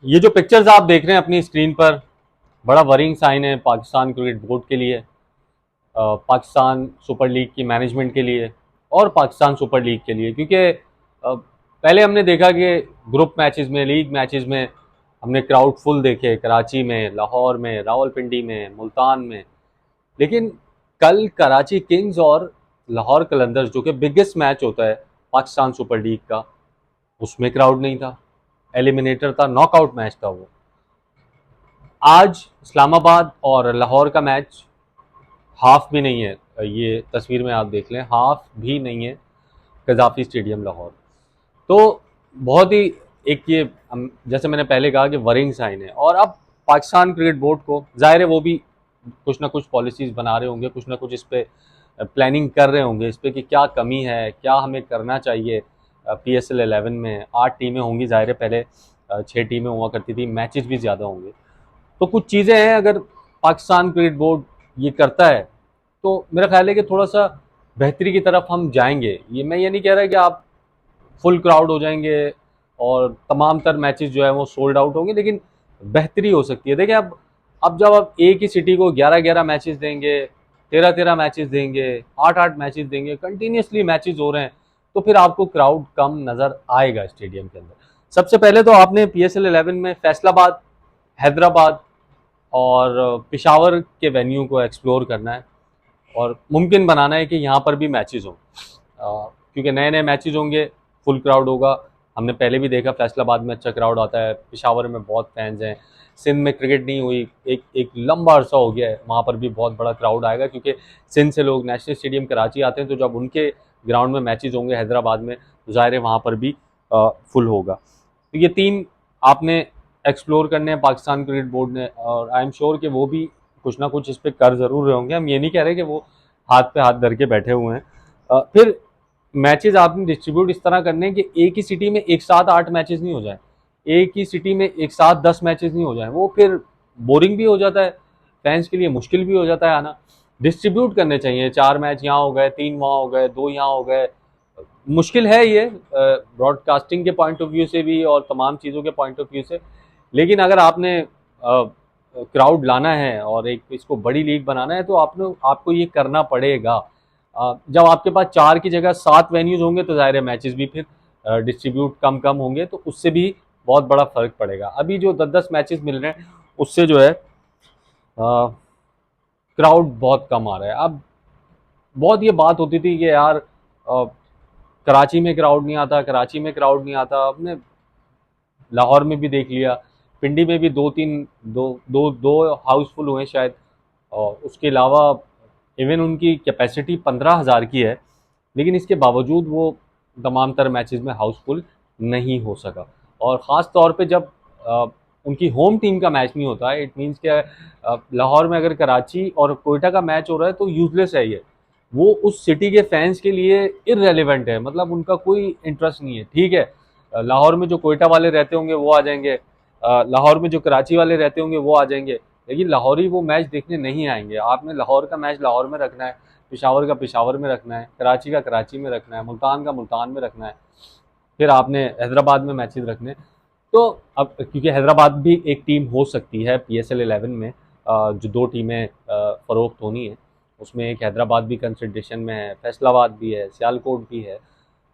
ये जो पिक्चर्स आप देख रहे हैं अपनी स्क्रीन पर, बड़ा वरिंग साइन है पाकिस्तान क्रिकेट बोर्ड के लिए, पाकिस्तान सुपर लीग की मैनेजमेंट के लिए और पाकिस्तान सुपर लीग के लिए। क्योंकि पहले हमने देखा कि ग्रुप मैचेस में, लीग मैचेस में हमने क्राउड फुल देखे, कराची में, लाहौर में, रावलपिंडी में, मुल्तान में। लेकिन कल कराची किंग्स और लाहौर कलंदर्स, जो कि बिगेस्ट मैच होता है पाकिस्तान सुपर लीग का, उसमें क्राउड नहीं था। एलिमिनेटर था, नॉकआउट मैच था वो। आज इस्लामाबाद और लाहौर का मैच हाफ भी नहीं है, ये तस्वीर में आप देख लें, हाफ भी नहीं है कजाफी स्टेडियम लाहौर। तो बहुत ही एक ये जैसे मैंने पहले कहा कि वरिंग साइन है। और अब पाकिस्तान क्रिकेट बोर्ड को जाहिर है वो भी कुछ ना कुछ पॉलिसीज बना रहे होंगे, कुछ ना कुछ इस पे प्लानिंग कर रहे होंगे, इस पे कि क्या कमी है, क्या हमें करना चाहिए। PSL 11 में 8 टीमें होंगी, जाहिर है पहले 6 टीमें हुआ करती थी, मैचेस भी ज़्यादा होंगे। तो कुछ चीज़ें हैं, अगर पाकिस्तान क्रिकेट बोर्ड ये करता है तो मेरा ख्याल है कि थोड़ा सा बेहतरी की तरफ हम जाएंगे। मैं ये नहीं कह रहा कि आप फुल क्राउड हो जाएंगे और तमाम तर मैचेस जो है वो सोल्ड आउट होंगे, लेकिन बेहतरी हो सकती है। देखिए, अब जब आप एक ही सिटी को 11-11 मैचेस देंगे, 13-13 मैचेस देंगे, 8-8 मैचेस देंगे, कंटिन्यूसली मैचेस हो रहे हैं, तो फिर आपको क्राउड कम नज़र आएगा स्टेडियम के अंदर। सबसे पहले तो आपने PSL 11 में फैसलाबाद, हैदराबाद और पिशावर के वेन्यू को एक्सप्लोर करना है और मुमकिन बनाना है कि यहाँ पर भी मैचेस हों, क्योंकि नए नए मैचेस होंगे, फुल क्राउड होगा। हमने पहले भी देखा फैसलाबाद में अच्छा क्राउड आता है, पिशावर में बहुत फैंस हैं। सिंध में क्रिकेट नहीं हुई, एक एक लंबा अरसा हो गया है, वहाँ पर भी बहुत बड़ा क्राउड आएगा, क्योंकि सिंध से लोग नेशनल स्टेडियम कराची आते हैं। तो जब उनके ग्राउंड में मैचेस होंगे हैदराबाद में, तो ज़ाहिर है वहाँ पर भी फुल होगा। तो ये 3 आपने एक्सप्लोर करने हैं पाकिस्तान क्रिकेट बोर्ड ने, और आई एम श्योर कि वो भी कुछ ना कुछ इस पर कर ज़रूर रहे होंगे। हम ये नहीं कह रहे कि वो हाथ पे हाथ धर के बैठे हुए हैं। फिर मैचेस आपने डिस्ट्रीब्यूट इस तरह करने हैं कि एक ही सिटी में एक साथ 8 मैचेस नहीं हो जाए, एक ही सिटी में एक साथ 10 मैचेस नहीं हो जाए, वो फिर बोरिंग भी हो जाता है, फैंस के लिए मुश्किल भी हो जाता है आना। डिस्ट्रीब्यूट करने चाहिए, 4 मैच यहाँ हो गए, 3 वहाँ हो गए, 2 यहाँ हो गए। मुश्किल है ये ब्रॉडकास्टिंग के पॉइंट ऑफ व्यू से भी और तमाम चीज़ों के पॉइंट ऑफ व्यू से। लेकिन अगर आपने क्राउड लाना है और एक इसको बड़ी लीग बनाना है, तो आपको ये करना पड़ेगा। जब आपके पास 4 की जगह 7 वेन्यूज होंगे, तो ज़ाहिर है मैचेस भी फिर डिस्ट्रीब्यूट कम कम होंगे, तो उससे भी बहुत बड़ा फर्क पड़ेगा। अभी जो 10-10 मैचेस मिल रहे हैं, उससे जो है क्राउड बहुत कम आ रहा है। अब बहुत ये बात होती थी कि यार कराची में क्राउड नहीं आता, कराची में क्राउड नहीं आता। अपने लाहौर में भी देख लिया, पिंडी में भी दो तीन दो दो दो हाउसफुल हुए शायद, और उसके अलावा इवन उनकी कैपेसिटी 15,000 की है, लेकिन इसके बावजूद वो तमाम तर मैचेस में हाउसफुल नहीं हो सका। और ख़ास तौर पे जब अ, उनकी होम टीम का मैच नहीं होता है, इट मीन्स कि लाहौर में अगर कराची और कोयटा का मैच हो रहा है, तो यूजलेस है ये। वो उस सिटी के फैंस के लिए इररेलेवेंट है, मतलब उनका कोई इंटरेस्ट नहीं है। ठीक है, लाहौर में जो कोयटा वाले रहते होंगे वो आ जाएंगे, लाहौर में जो कराची वाले रहते होंगे वो आ जाएंगे, लेकिन लाहौरी वो मैच देखने नहीं आएंगे। आपने लाहौर का मैच लाहौर में रखना है, पिशावर का पिशावर में रखना है, कराची का कराची में रखना है, मुल्तान का मुल्तान में रखना है, फिर आपने हैदराबाद में मैचेस रखने। तो अब क्योंकि हैदराबाद भी एक टीम हो सकती है PSL 11 में, जो 2 टीमें फ़रोख्त होनी है, उसमें एक हैदराबाद भी कंसिडरेशन में है, फैसलाबाद भी है, सियालकोट भी है।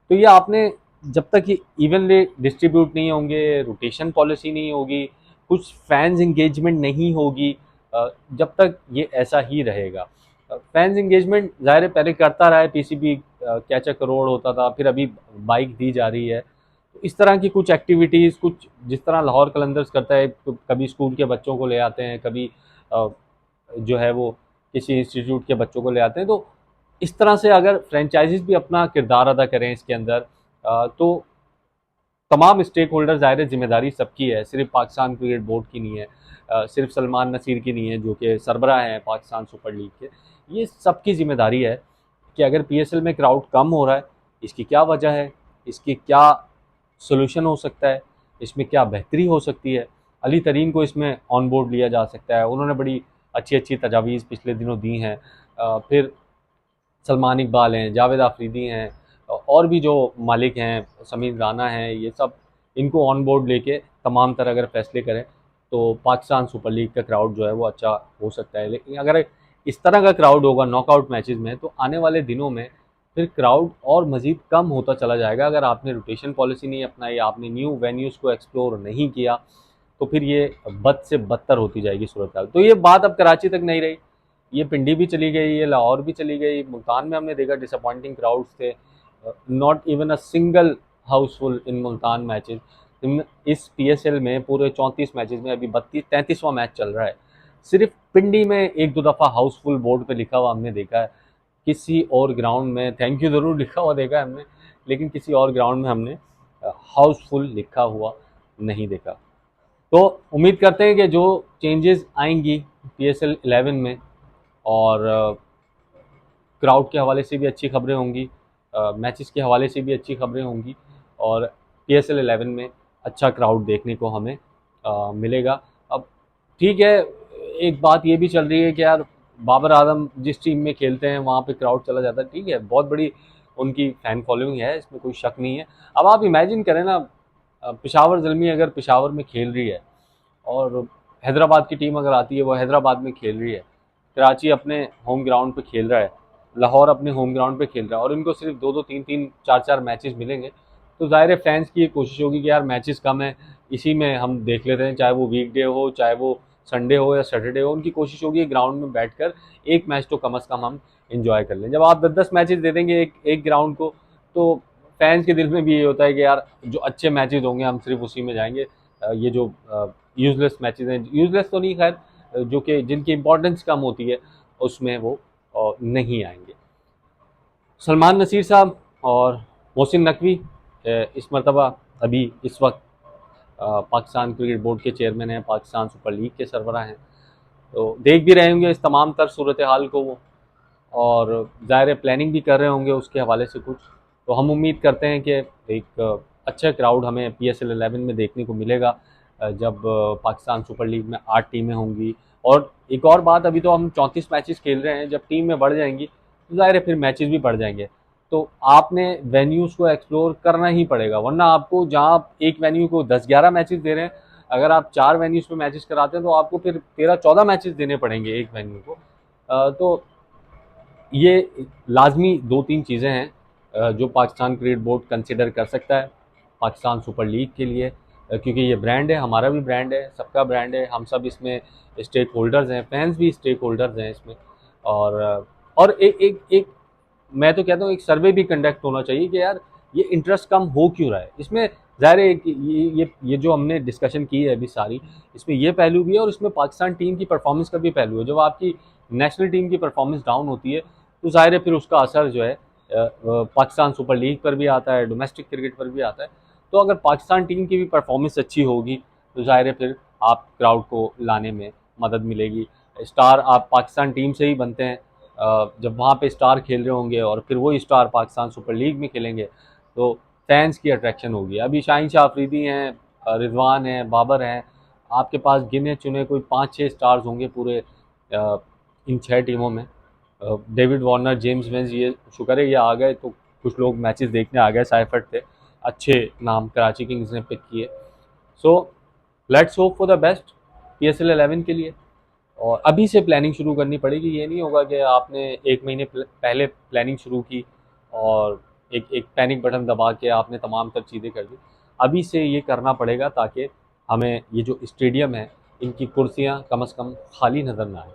तो ये आपने, जब तक ये इवनली डिस्ट्रीब्यूट नहीं होंगे, रोटेशन पॉलिसी नहीं होगी, कुछ फैंस इंगेजमेंट नहीं होगी, जब तक ये ऐसा ही रहेगा। फैंस इंगेजमेंट ज़ाहिर है पहले करता रहा है PCB, कैच अ करोड़ होता था, फिर अभी बाइक दी जा रही है। तो इस तरह की कुछ एक्टिविटीज़, कुछ जिस तरह लाहौर कलंदर्स करता है, तो कभी स्कूल के बच्चों को ले आते हैं, कभी अ, जो है वो किसी इंस्टीट्यूट के बच्चों को ले आते हैं। तो इस तरह से अगर फ्रेंचाइजीज भी अपना किरदार अदा करें इसके अंदर, तो तमाम स्टेक होल्डर, ज़ाहिर है जिम्मेदारी सबकी है, सिर्फ पाकिस्तान क्रिकेट बोर्ड की नहीं है, सिर्फ सलमान नसीर की नहीं है जो कि सरबराह हैं पाकिस्तान सुपर लीग के। ये सबकी जिम्मेदारी है कि अगर PSL में क्राउड कम हो रहा है, इसकी क्या वजह है, इसकी क्या सोल्यूशन हो सकता है, इसमें क्या बेहतरी हो सकती है। अली तरीन को इसमें ऑन बोर्ड लिया जा सकता है, उन्होंने बड़ी अच्छी अच्छी तजावीज़ पिछले दिनों दी हैं। फिर सलमान इकबाल हैं, जावेद आफरीदी हैं, और भी जो मालिक हैं, समीर राना हैं, ये सब इनको ऑन बोर्ड लेके तमाम तरह अगर फैसले करें तो पाकिस्तान सुपर लीग का क्राउड जो है वो अच्छा हो सकता है। लेकिन अगर इस तरह का क्राउड होगा नॉकआउट मैचेस में तो आने वाले दिनों में फिर क्राउड और मज़ीद कम होता चला जाएगा। अगर आपने रोटेशन पॉलिसी नहीं अपनाई, आपने न्यू वेन्यूज़ को एक्सप्लोर नहीं किया, तो फिर ये बद से बदतर होती जाएगी सूरत हाल। तो ये बात अब कराची तक नहीं रही, ये पिंडी भी चली गई, ये लाहौर भी चली गई, मुल्तान में हमने देखा डिसअपॉइंटिंग क्राउड्स थे, not even a single Housefull in Multan matches. इस पीएसएल में पूरे 34 मैचेस में अभी 33वां मैच चल रहा है, सिर्फ पिंडी में एक दो दफ़ा हाउसफुल बोर्ड पे लिखा हुआ हमने देखा है। किसी और ग्राउंड में थैंक यू ज़रूर लिखा हुआ देखा है हमने, लेकिन किसी और ग्राउंड में हमने हाउसफुल लिखा हुआ नहीं देखा। तो उम्मीद करते हैं कि जो चेंजेस आएंगी पीएसएल 11 में, और क्राउड के हवाले से भी अच्छी खबरें होंगी, मैचेस के हवाले से भी अच्छी खबरें होंगी, और पीएसएल 11 में अच्छा क्राउड देखने को हमें मिलेगा। अब ठीक है, एक बात ये भी चल रही है कि यार बाबर आजम जिस टीम में खेलते हैं वहाँ पे क्राउड चला जाता है, ठीक है, बहुत बड़ी उनकी फ़ैन फॉलोइंग है, इसमें कोई शक नहीं है। अब आप इमेजिन करें ना, पेशावर ज़ल्मी अगर पेशावर में खेल रही है और हैदराबाद की टीम अगर आती है वो हैदराबाद में खेल रही है, कराची अपने होम ग्राउंड पे खेल रहा है, लाहौर अपने होम ग्राउंड पे खेल रहा है, और इनको सिर्फ दो दो तीन तीन चार चार मैचेस मिलेंगे, तो ज़ाहिर है फैंस की ये कोशिश होगी कि यार मैचेस कम है, इसी में हम देख लेते हैं, चाहे वो वीकडे हो, चाहे वो संडे हो या सैटरडे हो। उनकी कोशिश होगी ग्राउंड में बैठकर एक मैच तो कम अज़ कम हम इंजॉय कर लें। जब आप 10-10 मैचेस दे देंगे एक ग्राउंड को, तो फैंस के दिल में भी ये होता है कि यार जो अच्छे मैचेस होंगे हम सिर्फ उसी में जाएंगे, ये जो यूजलेस मैचेस हैं, यूजलेस तो नहीं खैर, जो कि जिनकी इंपॉर्टेंस कम होती है उसमें वो नहीं आएंगे। सलमान नसीर साहब और मोहसिन नकवी इस मरतबा अभी इस वक्त पाकिस्तान क्रिकेट बोर्ड के चेयरमैन हैं, पाकिस्तान सुपर लीग के सरबराह हैं, तो देख भी रहे होंगे इस तमाम तर सूरत हाल को वो, और ज़ाहिर प्लानिंग भी कर रहे होंगे उसके हवाले से कुछ। तो हम उम्मीद करते हैं कि एक अच्छा क्राउड हमें पीएसएल 11 में देखने को मिलेगा, जब पाकिस्तान सुपर लीग में 8 टीमें होंगी। और एक और बात, अभी तो हम 34 मैचेस खेल रहे हैं, जब टीम में बढ़ जाएंगी तो ज़ाहिर है फिर मैचेस भी बढ़ जाएंगे, तो आपने वेन्यूज़ को एक्सप्लोर करना ही पड़ेगा, वरना आपको जहाँ आप एक वेन्यू को 10-11 मैचेस दे रहे हैं, अगर आप 4 वेन्यूज़ पे मैचेस कराते हैं तो आपको फिर 13-14 मैचेस देने पड़ेंगे एक वेन्यू को। तो ये लाजमी 2-3 चीज़ें हैं जो पाकिस्तान क्रिकेट बोर्ड कंसिडर कर सकता है पाकिस्तान सुपर लीग के लिए, क्योंकि ये ब्रांड है, हमारा भी ब्रांड है, सबका ब्रांड है, हम सब इसमें स्टेक होल्डर्स हैं, फैंस भी स्टेक होल्डर्स हैं इसमें। और एक एक एक मैं तो कहता हूँ एक सर्वे भी कंडक्ट होना चाहिए कि यार ये इंटरेस्ट कम हो क्यों रहा है इसमें। ज़ाहिर है ये जो हमने डिस्कशन की है अभी सारी, इसमें ये पहलू भी है और इसमें पाकिस्तान टीम की परफॉर्मेंस का भी पहलू है। जब आपकी नेशनल टीम की परफॉर्मेंस डाउन होती है तो ज़ाहिर है फिर उसका असर जो है पाकिस्तान सुपर लीग पर भी आता है, डोमेस्टिक क्रिकेट पर भी आता है। तो अगर पाकिस्तान टीम की भी परफॉर्मेंस अच्छी होगी तो ज़ाहिर है फिर आप क्राउड को लाने में मदद मिलेगी। स्टार आप पाकिस्तान टीम से ही बनते हैं, जब वहाँ पे स्टार खेल रहे होंगे और फिर वही स्टार पाकिस्तान सुपर लीग में खेलेंगे तो फैंस की अट्रैक्शन होगी। अभी शाहीन शाह अफरीदी हैं, रिजवान हैं, बाबर हैं, आपके पास गिने चुने कोई 5-6 स्टार्स होंगे पूरे इन 6 टीमों में। डेविड वार्नर, जेम्स वेंस, ये शुक्र है ये आ गए तो कुछ लोग मैचेस देखने आ गए, साइफर्ट थे, अच्छे नाम कराची किंग्स ने पिक किए। So let's hope for the best PSL 11 के लिए, और अभी से प्लानिंग शुरू करनी पड़ेगी। ये नहीं होगा कि आपने एक महीने पहले प्लानिंग शुरू की और एक पैनिक बटन दबा के आपने तमाम तर चीज़ें कर दी। अभी से ये करना पड़ेगा ताकि हमें ये जो स्टेडियम है इनकी कुर्सियाँ कम से कम खाली नज़र ना आए।